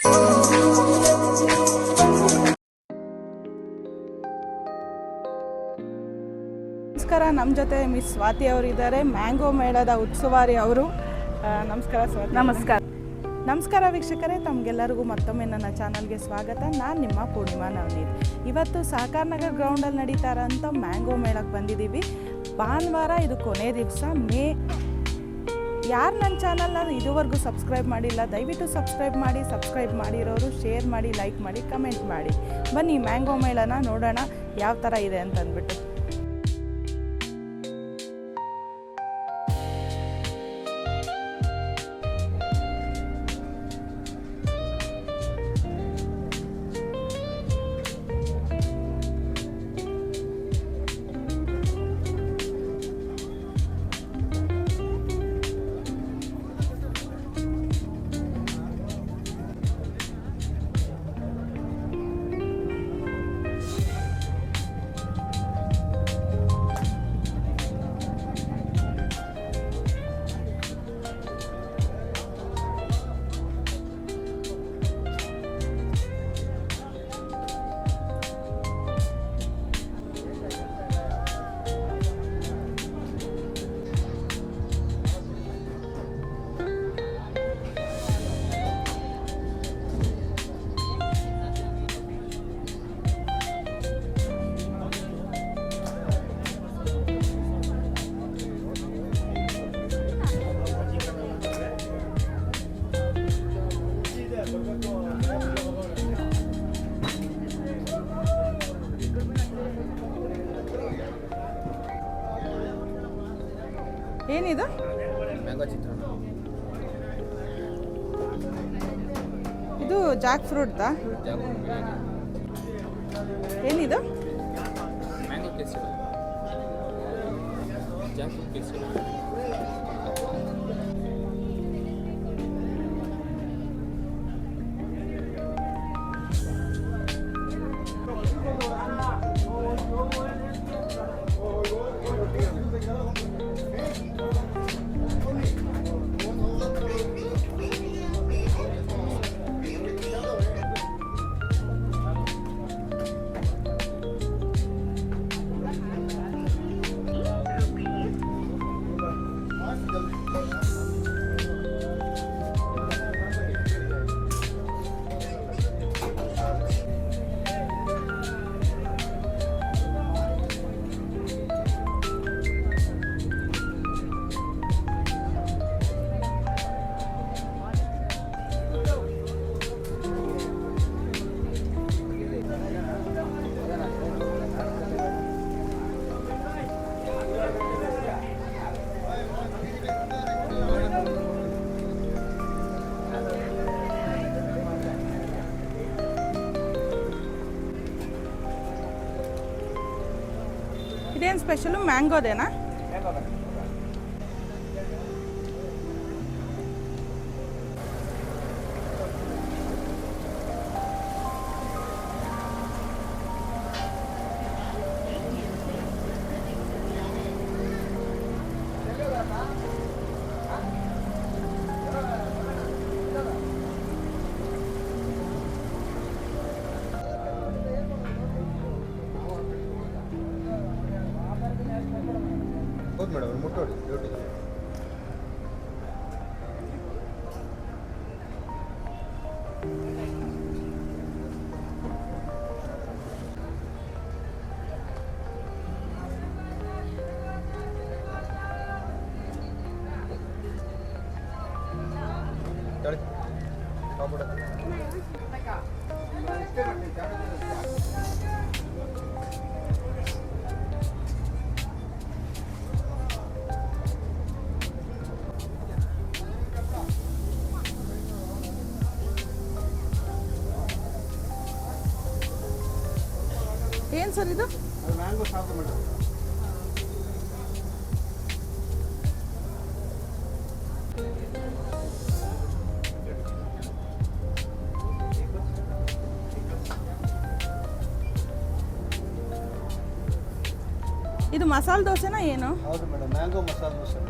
ನಮಸ್ಕಾರ, ನಮ್ಮ ಜೊತೆ ಮಿಸ್ ಸ್ವಾತಿ ಅವರಿದ್ದಾರೆ, ಮ್ಯಾಂಗೋ ಮೇಳದ ಉತ್ಸವಾರಿ ಅವರು. ನಮಸ್ಕಾರ ಸ್ವಾತಿ. ನಮಸ್ಕಾರ ವೀಕ್ಷಕರೇ, ತಮಗೆಲ್ಲರಿಗೂ ಮತ್ತೊಮ್ಮೆ ನನ್ನ ಚಾನಲ್ಗೆ ಸ್ವಾಗತ. ನಾನು ನಿಮ್ಮ ಪೂರ್ಣಿಮಾ ನವನೀತ್. ಇವತ್ತು ಸಹಕಾರ ನಗರ್ ಗ್ರೌಂಡಲ್ಲಿ ನಡೀತಾ ಇರೋಂಥ ಮ್ಯಾಂಗೋ ಮೇಳಕ್ಕೆ ಬಂದಿದ್ದೀವಿ. ಭಾನುವಾರ ಇದು ಕೊನೆ ದಿವಸ. ಯಾರು ನನ್ನ ಚಾನಲ್ನ ಇದುವರೆಗೂ ಸಬ್ಸ್ಕ್ರೈಬ್ ಮಾಡಿಲ್ಲ, ದಯವಿಟ್ಟು ಸಬ್ಸ್ಕ್ರೈಬ್ ಮಾಡಿರೋರು ಶೇರ್ ಮಾಡಿ, ಲೈಕ್ ಮಾಡಿ, ಕಮೆಂಟ್ ಮಾಡಿ. ಬನ್ನಿ ಮ್ಯಾಂಗೋ ಮೇಳನ ನೋಡೋಣ ಯಾವ ಥರ ಇದೆ ಅಂತಂದ್ಬಿಟ್ಟು. ಏನಿದು? ಮ್ಯಾಂಗೋ ಚಿತ್ರಾನ್ನ. ಇದು ಜಾಕ್ ಫ್ರೂಟ್ದಾ? ಏನಿದು? ಮ್ಯಾಂಗೋ ಕೇಸರಿ. ಜಾಕ್ ಫ್ರೂಟ್ ಕೇಸರಿ. ಇದೇನು ಸ್ಪೆಷಲು? ಮ್ಯಾಂಗೋದೇನಾ? ಹೌದು ಮೇಡಮ್, ಮುಟ್ಟೋಡಿ ಡ್ಯೂಟಿ. ಏನು ಸರ್ ಇದು? ಮ್ಯಾಂಗೋ ಸಾಕು ಮೇಡಮ್. ಇದು ಮಸಾಲೆ ದೋಸೆನಾ ಏನು? ಹೌದು ಮೇಡಮ್, ಮ್ಯಾಂಗೋ ಮಸಾಲೆ ದೋಸೆ.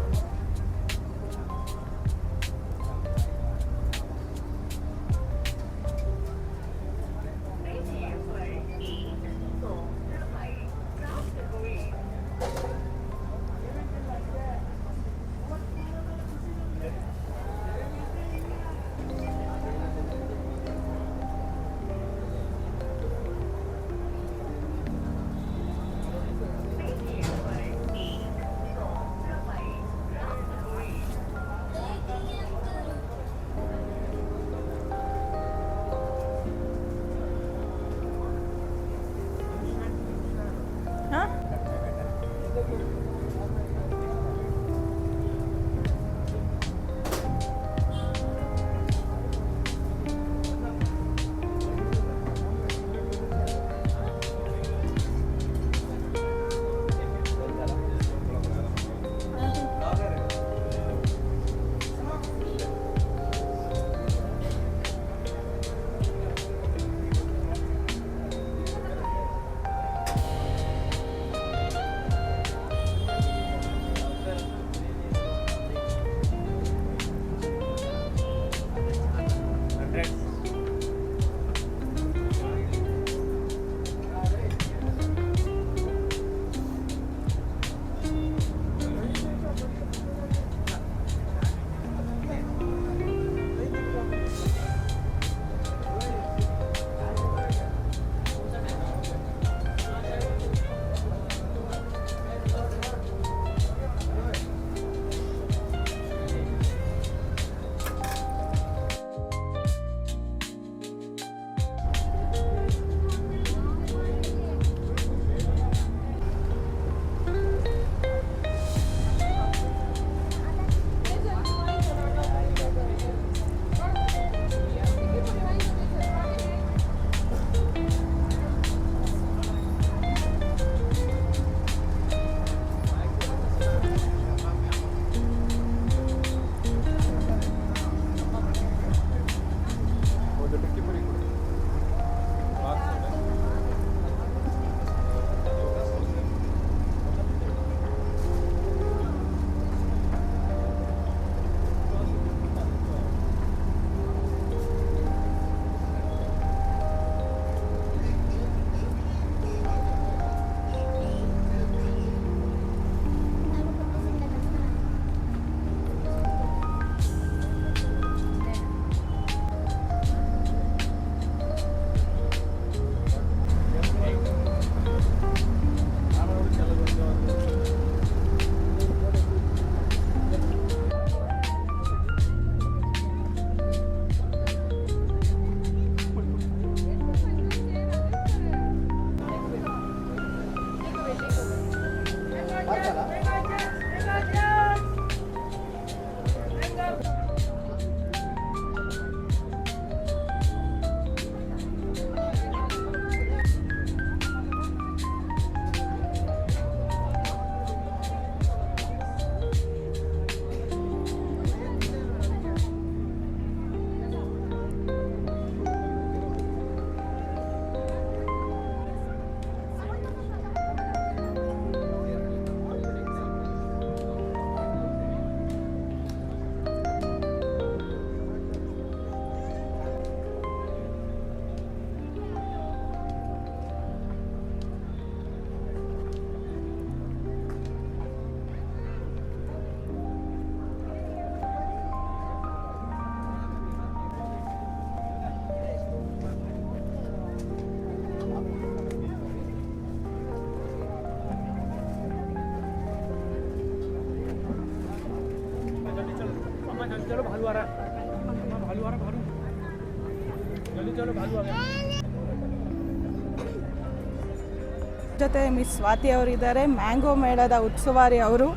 ಜೊತೆ ಮಿಸ್ ಸ್ವಾತಿ ಅವರಿದ್ದಾರೆ, ಮ್ಯಾಂಗೋ ಮೇಳದ ಉಸ್ತುವಾರಿ ಅವರು.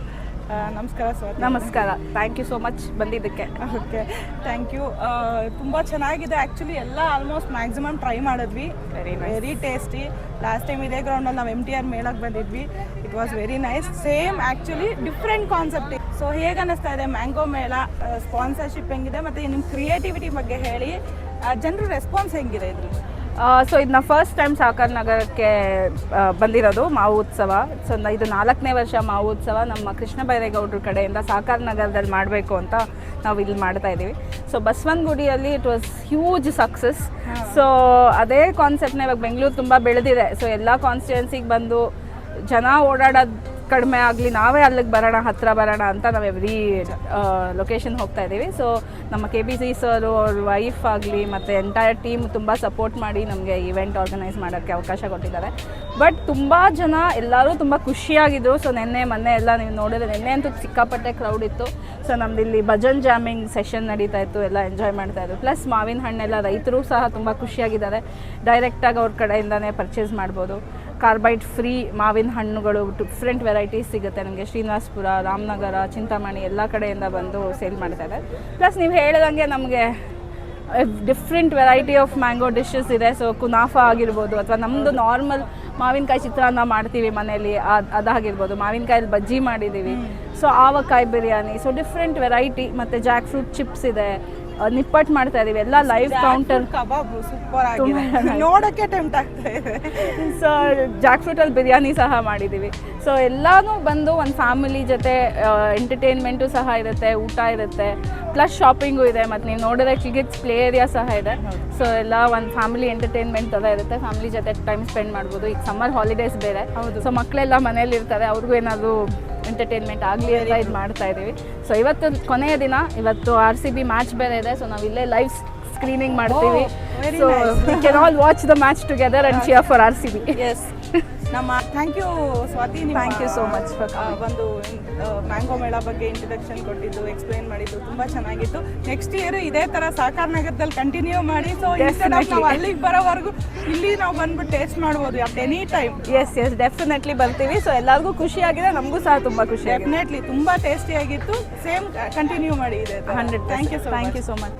ನಮಸ್ಕಾರ ಸ್ವಾತಿ. ನಮಸ್ಕಾರ, ಥ್ಯಾಂಕ್ ಯು ಸೋ ಮಚ್ ಬಂದಿದ್ದಕ್ಕೆ. Okay, thank you. ತುಂಬ ಚೆನ್ನಾಗಿದೆ ಆ್ಯಕ್ಚುಲಿ. ಎಲ್ಲ ಆಲ್ಮೋಸ್ಟ್ ಮ್ಯಾಕ್ಸಿಮಮ್ ಟ್ರೈ ಮಾಡಿದ್ವಿ. Very tasty. ಲಾಸ್ಟ್ ಟೈಮ್ ಇದೇ ಗ್ರೌಂಡಲ್ಲಿ ನಾವು MTR ಮೇಳಕ್ಕೆ ಬಂದಿದ್ವಿ. It was very nice. Same actually different concept. So ಹೇಗೆ ಅನ್ನಿಸ್ತಾ ಇದೆ ಮ್ಯಾಂಗೋ ಮೇಳ? ಸ್ಪಾನ್ಸರ್ಶಿಪ್ ಹೆಂಗಿದೆ ಮತ್ತು ನಿಮ್ಮ ಕ್ರಿಯೇಟಿವಿಟಿ ಬಗ್ಗೆ ಹೇಳಿ. ಜನರ ರೆಸ್ಪಾನ್ಸ್ ಹೆಂಗಿದೆ ಇದ್ರಲ್ಲಿ? ಸೊ ಇದನ್ನ ಫಸ್ಟ್ ಟೈಮ್ ಸಾಕರ್ ನಗರಕ್ಕೆ ಬಂದಿರೋದು ಮಾವು ಉತ್ಸವ. ಸೊ ಇದು 4ನೇ ವರ್ಷ ಮಾವು ಉತ್ಸವ. ನಮ್ಮ ಕೃಷ್ಣ ಬೈರೇಗೌಡರ ಕಡೆಯಿಂದ ಸಾಕರ್ ನಗರದಲ್ಲಿ ಮಾಡಬೇಕು ಅಂತ ನಾವು ಇಲ್ಲಿ ಮಾಡ್ತಾ ಇದ್ದೀವಿ. ಸೊ ಬಸವನಗುಡಿಯಲ್ಲಿ it was huge success. So ಅದೇ ಕಾನ್ಸೆಪ್ಟ್ನ ಇವಾಗ ಬೆಂಗಳೂರು ತುಂಬ ಬೆಳೆದಿದೆ. ಸೊ ಎಲ್ಲ ಕಾನ್ಸ್ಟಿಟ್ಯೂನ್ಸಿಗೆ ಬಂದು ಜನ ಓಡಾಡೋದು ಕಡಿಮೆ ಆಗಲಿ, ನಾವೇ ಅಲ್ಲಿಗೆ ಬರೋಣ, ಹತ್ತಿರ ಬರೋಣ ಅಂತ ನಾವು ಎವ್ರಿ ಲೊಕೇಶನ್ ಹೋಗ್ತಾ ಇದ್ದೀವಿ. ಸೊ ನಮ್ಮ KBC ಸರು, ಅವ್ರ ವೈಫ್ ಆಗಲಿ ಮತ್ತು ಎಂಟೈರ್ ಟೀಮ್ ತುಂಬ ಸಪೋರ್ಟ್ ಮಾಡಿ ನಮಗೆ ಈವೆಂಟ್ ಆರ್ಗನೈಸ್ ಮಾಡೋಕ್ಕೆ ಅವಕಾಶ ಕೊಟ್ಟಿದ್ದಾರೆ. ಬಟ್ ತುಂಬ ಜನ ಎಲ್ಲರೂ ತುಂಬ ಖುಷಿಯಾಗಿದ್ದರು. ಸೊ ಮೊನ್ನೆ ಎಲ್ಲ ನೀವು ನೋಡಿದ್ರೆ, ನಿನ್ನೆ ಅಂತೂ ಸಿಕ್ಕಾಪಟ್ಟೆ ಕ್ರೌಡ್ ಇತ್ತು. ಸೊ ನಮ್ದು ಇಲ್ಲಿ ಭಜನ್ ಜಾಮಿಂಗ್ ಸೆಷನ್ ನಡೀತಾ ಇತ್ತು, ಎಲ್ಲ ಎಂಜಾಯ್ ಮಾಡ್ತಾಯಿದ್ರು. ಪ್ಲಸ್ ಮಾವಿನ ಹಣ್ಣೆಲ್ಲ ರೈತರು ಸಹ ತುಂಬ ಖುಷಿಯಾಗಿದ್ದಾರೆ. ಡೈರೆಕ್ಟಾಗಿ ಅವ್ರ ಕಡೆಯಿಂದನೇ ಪರ್ಚೇಸ್ ಮಾಡ್ಬೋದು. ಕಾರ್ಬೈಡ್ ಫ್ರೀ ಮಾವಿನ ಹಣ್ಣುಗಳು ಡಿಫ್ರೆಂಟ್ ವೆರೈಟೀಸ್ ಸಿಗುತ್ತೆ ನಮಗೆ. ಶ್ರೀನಿವಾಸಪುರ, ರಾಮನಗರ, ಚಿಂತಾಮಣಿ ಎಲ್ಲ ಕಡೆಯಿಂದ ಬಂದು ಸೇಲ್ ಮಾಡ್ತಾಯಿದ್ದಾರೆ. ಪ್ಲಸ್ ನೀವು ಹೇಳಿದಂಗೆ ನಮಗೆ different variety of mango dishes ಇದೆ. ಸೊ ಕುನಾಫಾ ಆಗಿರ್ಬೋದು, ಅಥವಾ ನಮ್ಮದು ನಾರ್ಮಲ್ ಮಾವಿನಕಾಯಿ ಚಿತ್ರಾನ್ನ ಮಾಡ್ತೀವಿ ಮನೇಲಿ, ಅದಾಗಿರ್ಬೋದು. ಮಾವಿನಕಾಯಲ್ಲಿ ಬಜ್ಜಿ ಮಾಡಿದ್ದೀವಿ. So avakaya biryani, so different variety. ಮತ್ತು ಜಾಕ್ ಫ್ರೂಟ್ ಚಿಪ್ಸ್ ಇದೆ, ನಿಪ್ಪಟ್ಟು ಮಾಡ್ತಾ ಇದೀವಿ. ಎಲ್ಲ ಲೈವ್ ಕೌಂಟರ್ ಕಬಾಬ್ ಸೂಪರ್ ಆಗಿದೆ, ನೋಡೋಕ್ಕೆ ಟೆಂಪ್ಟ್ ಆಗ್ತಾ ಇದೆ. ಸೊ ಜಾಕ್ ಫ್ರೂಟಲ್ಲಿ ಬಿರಿಯಾನಿ ಸಹ ಮಾಡಿದ್ದೀವಿ. ಸೊ ಎಲ್ಲನೂ ಬಂದು ಒಂದು ಫ್ಯಾಮಿಲಿ ಜೊತೆ ಎಂಟರ್ಟೈನ್ಮೆಂಟು ಸಹ ಇರುತ್ತೆ, ಊಟ ಇರುತ್ತೆ, ಪ್ಲಸ್ ಶಾಪಿಂಗು ಇದೆ. ಮತ್ತು ನೀವು ನೋಡಿದ್ರೆ ಕಿಡ್ಸ್ ಪ್ಲೇ ಏರಿಯಾ ಸಹ ಇದೆ. ಸೊ ಎಲ್ಲ ಒಂದು ಫ್ಯಾಮಿಲಿ ಎಂಟರ್ಟೈನ್ಮೆಂಟ್ ಎಲ್ಲ ಇರುತ್ತೆ. ಫ್ಯಾಮಿಲಿ ಜೊತೆ ಟೈಮ್ ಸ್ಪೆಂಡ್ ಮಾಡ್ಬೋದು. ಈಗ ಸಮ್ಮರ್ ಹಾಲಿಡೇಸ್ ಬೇರೆ. ಸೊ ಮಕ್ಕಳೆಲ್ಲ ಮನೇಲಿ ಇರ್ತಾರೆ, ಅವ್ರಿಗೂ ಏನಾದರೂ ಎಂಟರ್ಟೈನ್ಮೆಂಟ್ ಆಗಲಿ ಅಂತ ಇದು ಮಾಡ್ತಾ ಇದ್ದೀವಿ. ಸೊ ಇವತ್ತು ಕೊನೆಯ ದಿನ, ಇವತ್ತು RCB ಮ್ಯಾಚ್ ಬೇರೆ ಇದೆ. ಸೊ ನಾವು ಇಲ್ಲೇ ಲೈವ್ ಸ್ಕ್ರೀನಿಂಗ್ ಮಾಡ್ತೀವಿ. So we can all watch the match together and cheer for RCB. Yes, ನಮ್ಮ thank you Swathi. Thank you so much for ಒಂದು ಮ್ಯಾಂಗೋ ಮೇಳ ಬಗ್ಗೆ ಇಂಟ್ರಡಕ್ಷನ್ ಕೊಟ್ಟಿದ್ದು, ಎಕ್ಸ್ಪ್ಲೈನ್ ಮಾಡಿದ್ದು ತುಂಬ ಚೆನ್ನಾಗಿತ್ತು. ನೆಕ್ಸ್ಟ್ ಇಯರ್ ಇದೇ ಥರ ಸಾಕರ್ ನಗರದಲ್ಲಿ ಕಂಟಿನ್ಯೂ ಮಾಡಿ. ಸೊ ನಾವು ಅಲ್ಲಿಗೆ ಬರೋವರೆಗೂ ಇಲ್ಲಿ ನಾವು ಬಂದ್ಬಿಟ್ಟು ಟೇಸ್ಟ್ ಮಾಡ್ಬೋದು at any time. Yes definitely ಬರ್ತೀವಿ. ಸೊ ಎಲ್ಲರಿಗೂ ಖುಷಿಯಾಗಿದೆ, ನಮಗೂ ಸಹ ತುಂಬ ಖುಷಿ. ಡೆಫಿನೆಟ್ಲಿ ತುಂಬ ಟೇಸ್ಟಿಯಾಗಿತ್ತು. ಸೇಮ್ ಕಂಟಿನ್ಯೂ ಮಾಡಿ ಇದೆ. 100%. Thank you so much.